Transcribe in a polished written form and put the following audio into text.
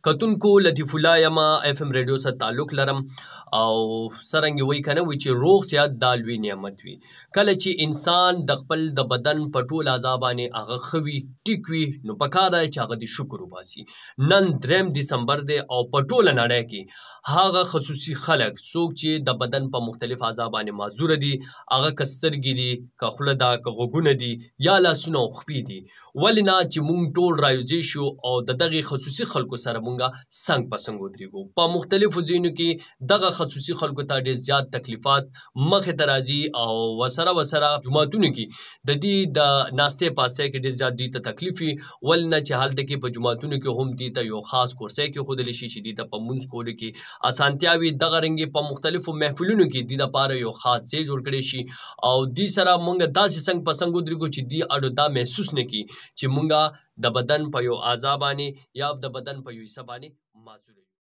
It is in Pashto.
کتونکو لطیف الله یم اف ام ریډیو سره تعلق لرم او سرنګ وی کنه وی چې روغ صحت د لوی نعمت وي. کله چې انسان د خپل د بدن په ټول اعضا باندې هغه خوي ټیک وي نو پکار دی چې هغه د شکر وباسي. نن 3 دسمبر دی او په ټوله نړۍ کې هغه خصوصي خلک څوک چې د بدن په مختلف اعضا باندې معذور دي، هغه کسترګي دي، که خوله ده، که غوږونه دي، یا لاسونه او خپې دي، ولې نه چې مونږ ټول رايوځای شو او د دغه خصوصي خلکو سره مونږه څنګ په څنګ ودرېږو. په مختلفو ځایونو کې دغه خصوصي خلکو ته ډېر زیات تکلیفات مخې ته راځي او ورسره جوماتونو کې د دې د ناستې پاستې کې ډېر زیات دوی ته تکلیف وي، ولې نه چې هلته کې په جوماتونو کې هم دوی ته یو خاص کورسۍ کېښودلی شي چې دوی ته په مونځ کولو کې اسانتیا وي. دغه رنګې په مختلفو محفلونو کې دوی دپاره یو خاص ځای جوړ کړی شي او دوی سره مونږ داسې څنګ په څنګ ودرېږو چې دوی اړو دا محسوس نه کړي چې مونږ د بدن په یو اعضا باندې یا د بدن په یو حصه باندې معذور یو.